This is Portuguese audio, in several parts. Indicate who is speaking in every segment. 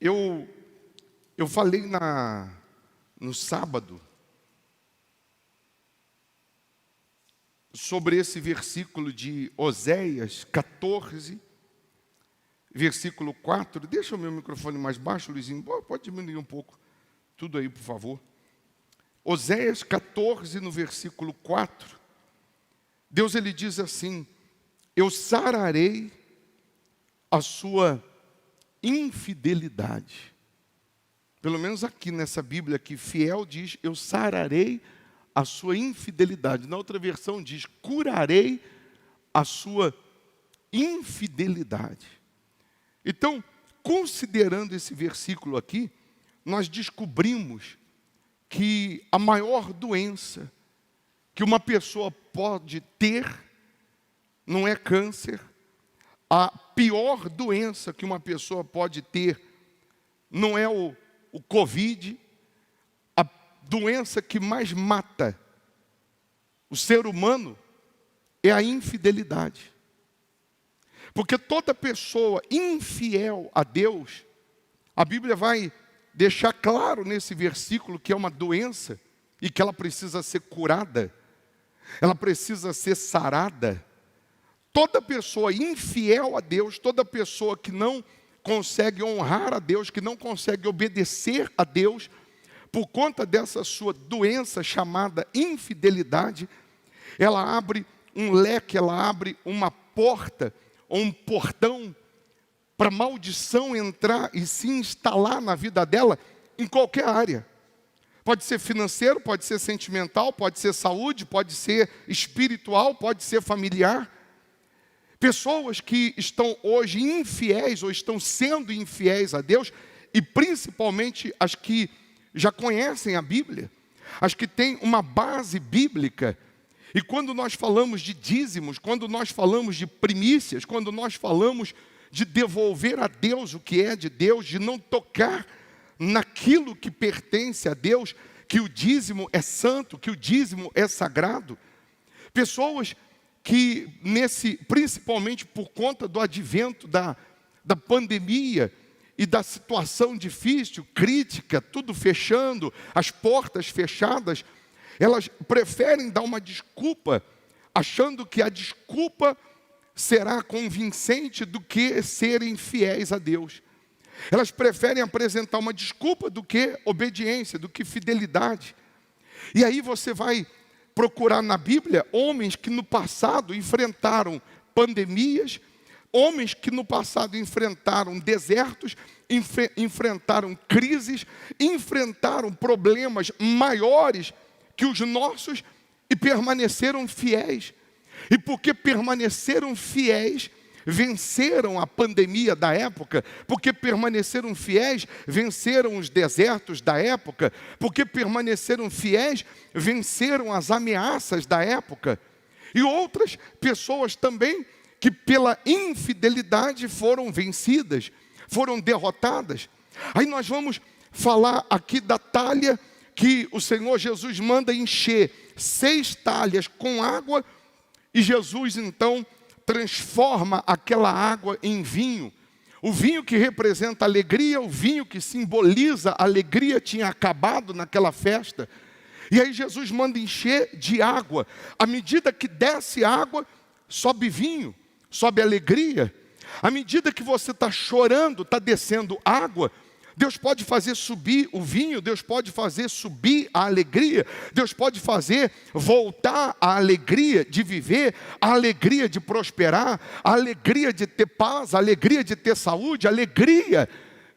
Speaker 1: eu falei no sábado sobre esse versículo de Oséias 14, versículo 4. Deixa o meu microfone mais baixo, Luizinho. Pode diminuir um pouco. Tudo aí, por favor. Oséias 14, no versículo 4. Deus, ele diz assim: eu sararei a sua infidelidade. Pelo menos aqui nessa Bíblia aqui, fiel diz: eu sararei a sua infidelidade. Na outra versão diz: curarei a sua infidelidade. Então, considerando esse versículo aqui, nós descobrimos que a maior doença que uma pessoa pode ter não é câncer. A pior doença que uma pessoa pode ter não é o Covid. A doença que mais mata o ser humano é a infidelidade. Porque toda pessoa infiel a Deus, a Bíblia vai deixar claro nesse versículo que é uma doença e que ela precisa ser curada, ela precisa ser sarada. Toda pessoa infiel a Deus, toda pessoa que não consegue honrar a Deus, que não consegue obedecer a Deus, por conta dessa sua doença chamada infidelidade, ela abre um leque, ela abre uma porta, ou um portão, para maldição entrar e se instalar na vida dela, em qualquer área. Pode ser financeiro, pode ser sentimental, pode ser saúde, pode ser espiritual, pode ser familiar. Pessoas que estão hoje infiéis ou estão sendo infiéis a Deus, e principalmente as que já conhecem a Bíblia, as que têm uma base bíblica. E quando nós falamos de dízimos, quando nós falamos de primícias, quando nós falamos de devolver a Deus o que é de Deus, de não tocar naquilo que pertence a Deus, que o dízimo é santo, que o dízimo é sagrado. Pessoas que principalmente por conta do advento da pandemia e da situação difícil, crítica, tudo fechando, as portas fechadas, elas preferem dar uma desculpa, achando que a desculpa será convincente do que serem fiéis a Deus. Elas preferem apresentar uma desculpa do que obediência, do que fidelidade. E aí você vai procurar na Bíblia homens que no passado enfrentaram pandemias, homens que no passado enfrentaram desertos, enfrentaram crises, enfrentaram problemas maiores que os nossos e permaneceram fiéis. E porque permaneceram fiéis, venceram a pandemia da época. Porque permaneceram fiéis, venceram os desertos da época. Porque permaneceram fiéis, venceram as ameaças da época. E outras pessoas também que pela infidelidade foram vencidas, foram derrotadas. Aí nós vamos falar aqui da talha que o Senhor Jesus manda encher 6 talhas com água, e Jesus então transforma aquela água em vinho. O vinho que representa alegria, o vinho que simboliza a alegria tinha acabado naquela festa. E aí Jesus manda encher de água. À medida que desce água, sobe vinho, sobe alegria. À medida que você está chorando, está descendo água, Deus pode fazer subir o vinho, Deus pode fazer subir a alegria, Deus pode fazer voltar a alegria de viver, a alegria de prosperar, a alegria de ter paz, a alegria de ter saúde, a alegria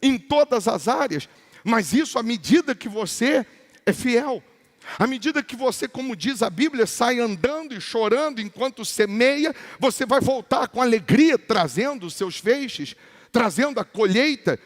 Speaker 1: em todas as áreas. Mas isso à medida que você é fiel. À medida que você, como diz a Bíblia, sai andando e chorando enquanto semeia, você vai voltar com alegria, trazendo os seus feixes, trazendo a colheita.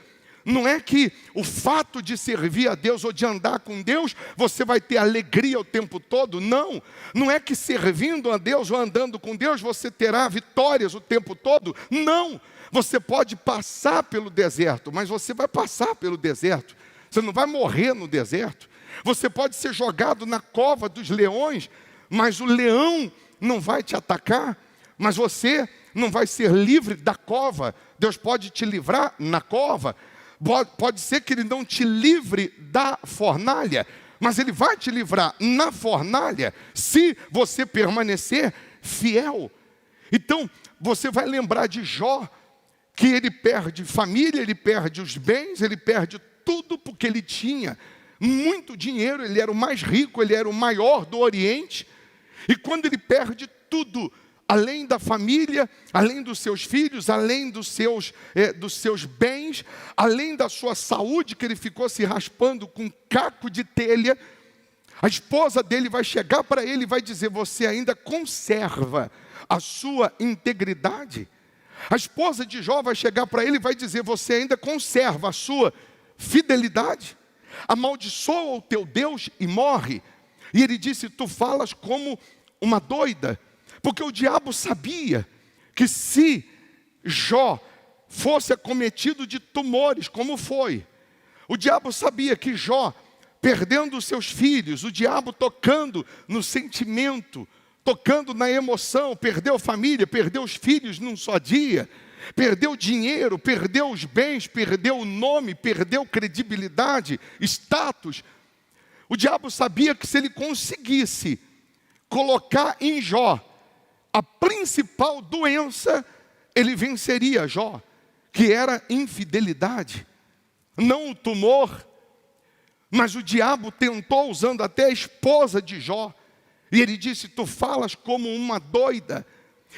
Speaker 1: Não é que o fato de servir a Deus ou de andar com Deus, você vai ter alegria o tempo todo. Não, não é que servindo a Deus ou andando com Deus, você terá vitórias o tempo todo. Não, você pode passar pelo deserto, mas você vai passar pelo deserto. Você não vai morrer no deserto. Você pode ser jogado na cova dos leões, mas o leão não vai te atacar. Mas você não vai ser livre da cova. Deus pode te livrar na cova. Pode ser que ele não te livre da fornalha, mas ele vai te livrar na fornalha se você permanecer fiel. Então, você vai lembrar de Jó, que ele perde família, ele perde os bens, ele perde tudo porque ele tinha muito dinheiro, ele era o mais rico, ele era o maior do Oriente. E quando ele perde tudo, além da família, além dos seus filhos, além dos seus bens, além da sua saúde, que ele ficou se raspando com caco de telha, a esposa dele vai chegar para ele e vai dizer: você ainda conserva a sua integridade? A esposa de Jó vai chegar para ele e vai dizer: você ainda conserva a sua fidelidade? Amaldiçoa o teu Deus e morre. E ele disse: tu falas como uma doida. Porque o diabo sabia que se Jó fosse acometido de tumores, como foi, o diabo sabia que Jó, perdendo os seus filhos, o diabo tocando no sentimento, tocando na emoção, perdeu família, perdeu os filhos num só dia, perdeu dinheiro, perdeu os bens, perdeu o nome, perdeu credibilidade, status. O diabo sabia que se ele conseguisse colocar em Jó a principal doença, ele venceria Jó, que era infidelidade, não o tumor. Mas o diabo tentou, usando até a esposa de Jó, e ele disse: tu falas como uma doida.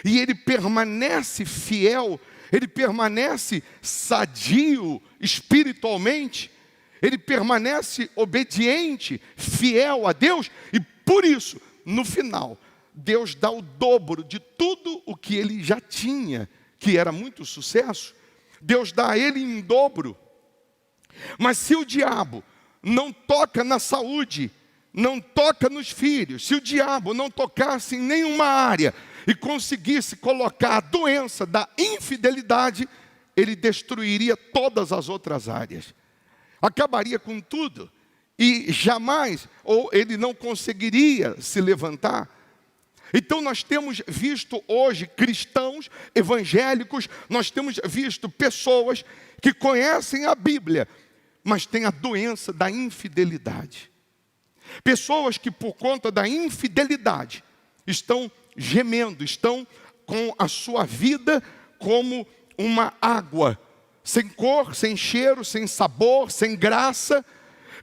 Speaker 1: E ele permanece fiel, ele permanece sadio espiritualmente, ele permanece obediente, fiel a Deus, e por isso, no final, Deus dá o dobro de tudo o que ele já tinha, que era muito sucesso. Deus dá a ele em dobro. Mas se o diabo não toca na saúde, não toca nos filhos, se o diabo não tocasse em nenhuma área e conseguisse colocar a doença da infidelidade, ele destruiria todas as outras áreas, acabaria com tudo, e jamais, ou ele não conseguiria se levantar. Então nós temos visto hoje cristãos evangélicos, nós temos visto pessoas que conhecem a Bíblia, mas têm a doença da infidelidade. Pessoas que por conta da infidelidade estão gemendo, estão com a sua vida como uma água, sem cor, sem cheiro, sem sabor, sem graça.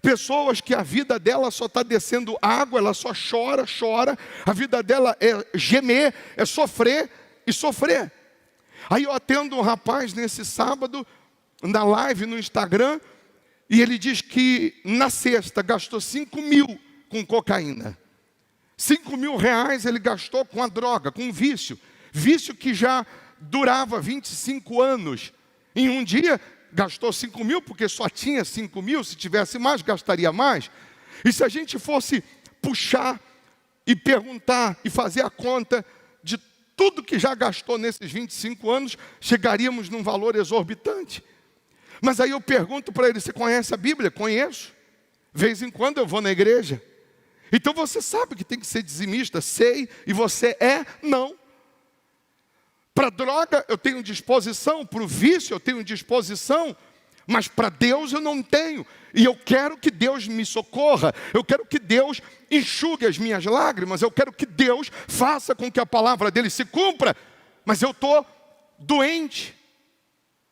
Speaker 1: Pessoas que a vida dela só está descendo água, ela só chora, a vida dela é gemer, é sofrer e sofrer. Aí eu atendo um rapaz nesse sábado, na live no Instagram, e ele diz que na sexta gastou 5 mil com cocaína. 5 mil reais ele gastou com a droga, com vício. Vício que já durava 25 anos. Em um dia gastou 5 mil, porque só tinha 5 mil, se tivesse mais, gastaria mais. E se a gente fosse puxar e perguntar e fazer a conta de tudo que já gastou nesses 25 anos, chegaríamos num valor exorbitante. Mas aí eu pergunto para ele: você conhece a Bíblia? Conheço. De vez em quando eu vou na igreja. Então você sabe que tem que ser dizimista. Sei. E você é? Não. Para droga eu tenho disposição, para o vício eu tenho disposição, mas para Deus eu não tenho. E eu quero que Deus me socorra, eu quero que Deus enxugue as minhas lágrimas, eu quero que Deus faça com que a palavra dele se cumpra, mas eu estou doente,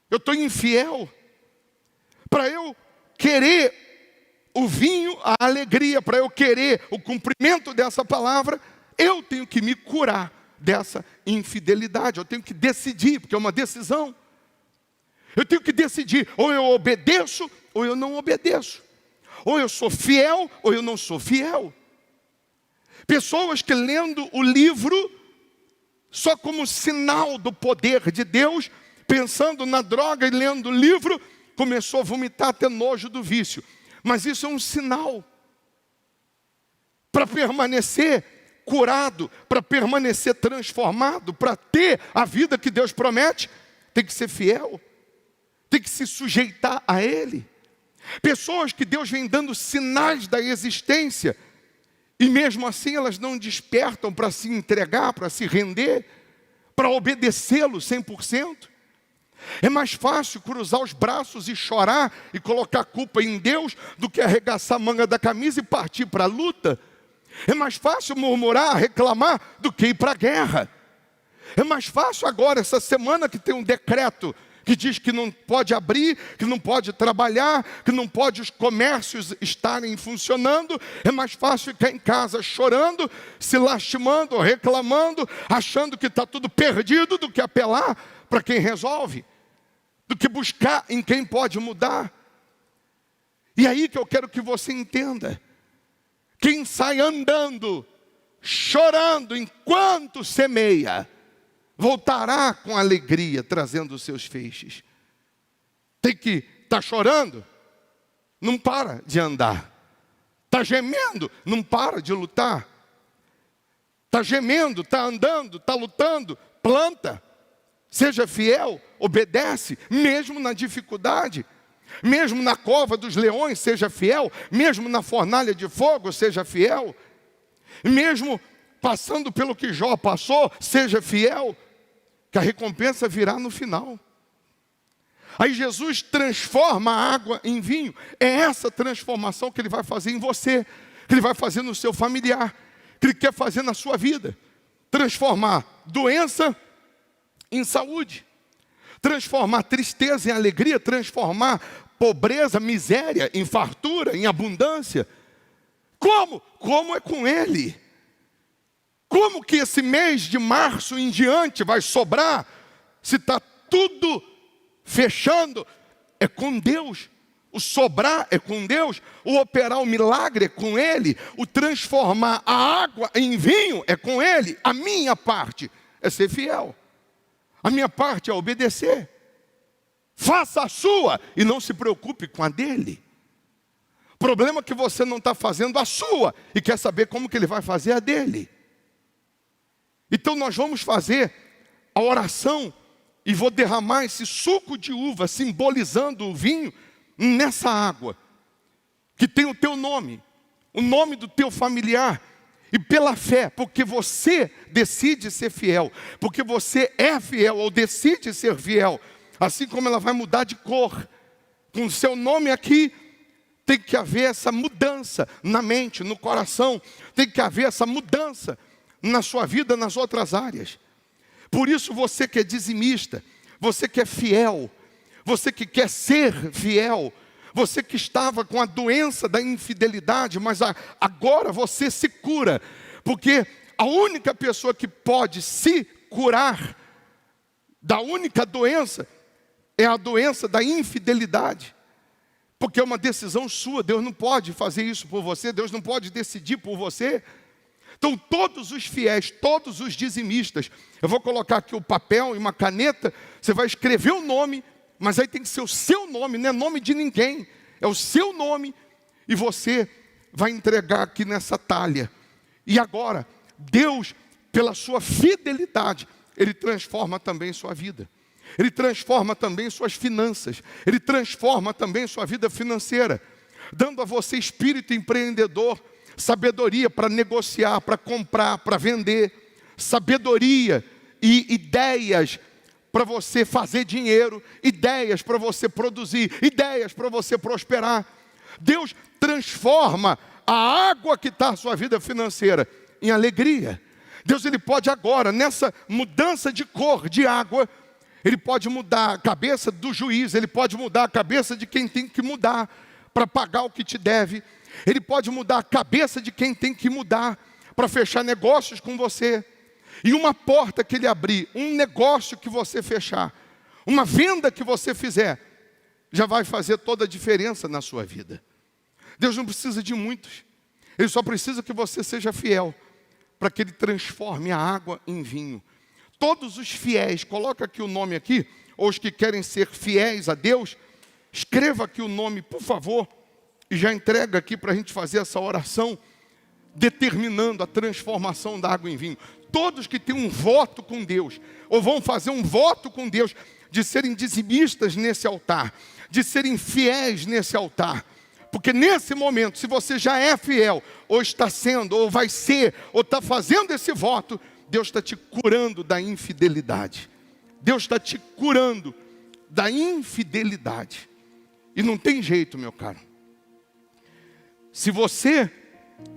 Speaker 1: eu estou infiel. Para eu querer o vinho, a alegria, para eu querer o cumprimento dessa palavra, eu tenho que me curar dessa infidelidade. Eu tenho que decidir, porque é uma decisão. Eu tenho que decidir: ou eu obedeço, ou eu não obedeço. Ou eu sou fiel, ou eu não sou fiel. Pessoas que lendo o livro só como sinal do poder de Deus, pensando na droga e lendo o livro, começou a vomitar até nojo do vício. Mas isso é um sinal. Para permanecer curado, para permanecer transformado, para ter a vida que Deus promete, tem que ser fiel, tem que se sujeitar a Ele. Pessoas que Deus vem dando sinais da existência, e mesmo assim elas não despertam para se entregar, para se render, para obedecê-lo 100%. É mais fácil cruzar os braços e chorar e colocar a culpa em Deus do que arregaçar a manga da camisa e partir para a luta. É mais fácil murmurar, reclamar, do que ir para a guerra. É mais fácil agora, essa semana que tem um decreto que diz que não pode abrir, que não pode trabalhar, que não pode os comércios estarem funcionando. É mais fácil ficar em casa chorando, se lastimando, reclamando, achando que está tudo perdido, do que apelar para quem resolve, do que buscar em quem pode mudar. E aí que eu quero que você entenda. Quem sai andando, chorando enquanto semeia, voltará com alegria, trazendo os seus feixes. Tem que estar chorando, não para de andar. Está gemendo, não para de lutar. Está gemendo, está andando, está lutando, planta. Seja fiel, obedece, mesmo na dificuldade. Mesmo na cova dos leões, seja fiel. Mesmo na fornalha de fogo, seja fiel. Mesmo passando pelo que Jó passou, seja fiel, que a recompensa virá no final. Aí Jesus transforma a água em vinho. É essa transformação que Ele vai fazer em você, que Ele vai fazer no seu familiar, que Ele quer fazer na sua vida. Transformar doença em saúde, transformar tristeza em alegria, transformar pobreza, miséria em fartura, em abundância. Como? Como é com Ele? Como que esse mês de março em diante vai sobrar, se está tudo fechando? É com Deus. O sobrar é com Deus. O operar o milagre é com Ele. O transformar a água em vinho é com Ele. A minha parte é ser fiel. A minha parte é obedecer. Faça a sua e não se preocupe com a dele. O problema é que você não está fazendo a sua e quer saber como que Ele vai fazer a dele. Então nós vamos fazer a oração e vou derramar esse suco de uva, simbolizando o vinho, nessa água, que tem o teu nome, o nome do teu familiar. E pela fé, porque você decide ser fiel, porque você é fiel ou decide ser fiel, assim como ela vai mudar de cor, com o seu nome aqui, tem que haver essa mudança na mente, no coração, tem que haver essa mudança na sua vida, nas outras áreas. Por isso você que é dizimista, você que é fiel, você que quer ser fiel, você que estava com a doença da infidelidade, mas agora você se cura, porque a única pessoa que pode se curar da única doença é a doença da infidelidade, porque é uma decisão sua. Deus não pode fazer isso por você, Deus não pode decidir por você. Então todos os fiéis, todos os dizimistas, eu vou colocar aqui o papel e uma caneta, você vai escrever o nome, mas aí tem que ser o seu nome, não é nome de ninguém, é o seu nome, e você vai entregar aqui nessa talha. E agora, Deus, pela sua fidelidade, Ele transforma também sua vida. Ele transforma também suas finanças. Ele transforma também sua vida financeira, dando a você espírito empreendedor, sabedoria para negociar, para comprar, para vender, sabedoria e ideias para você fazer dinheiro, ideias para você produzir, ideias para você prosperar. Deus transforma a água que está na sua vida financeira em alegria. Deus, Ele pode agora, nessa mudança de cor de água, Ele pode mudar a cabeça do juiz, Ele pode mudar a cabeça de quem tem que mudar para pagar o que te deve. Ele pode mudar a cabeça de quem tem que mudar para fechar negócios com você. E uma porta que Ele abrir, um negócio que você fechar, uma venda que você fizer, já vai fazer toda a diferença na sua vida. Deus não precisa de muitos. Ele só precisa que você seja fiel, para que Ele transforme a água em vinho. Todos os fiéis, coloca aqui o nome aqui, ou os que querem ser fiéis a Deus, escreva aqui o nome, por favor, e já entrega aqui para a gente fazer essa oração, determinando a transformação da água em vinho. Todos que têm um voto com Deus, ou vão fazer um voto com Deus, de serem dizimistas nesse altar, de serem fiéis nesse altar. Porque nesse momento, se você já é fiel, ou está sendo, ou vai ser, ou está fazendo esse voto, Deus está te curando da infidelidade. Deus está te curando da infidelidade. E não tem jeito, meu caro. Se você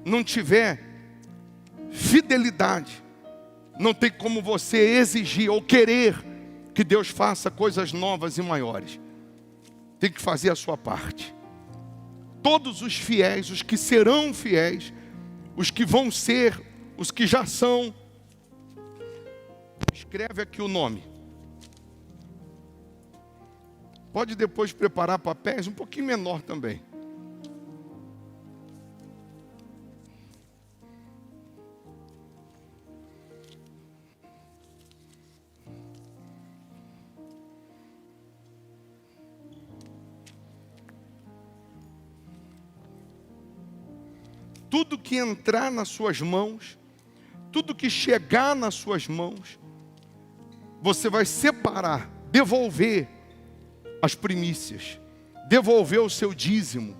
Speaker 1: não tiver fidelidade, não tem como você exigir ou querer que Deus faça coisas novas e maiores. Tem que fazer a sua parte. Todos os fiéis, os que serão fiéis, os que vão ser, os que já são, escreve aqui o nome. Pode depois preparar papéis um pouquinho menor também. Tudo que entrar nas suas mãos, tudo que chegar nas suas mãos, você vai separar, devolver as primícias, devolver o seu dízimo,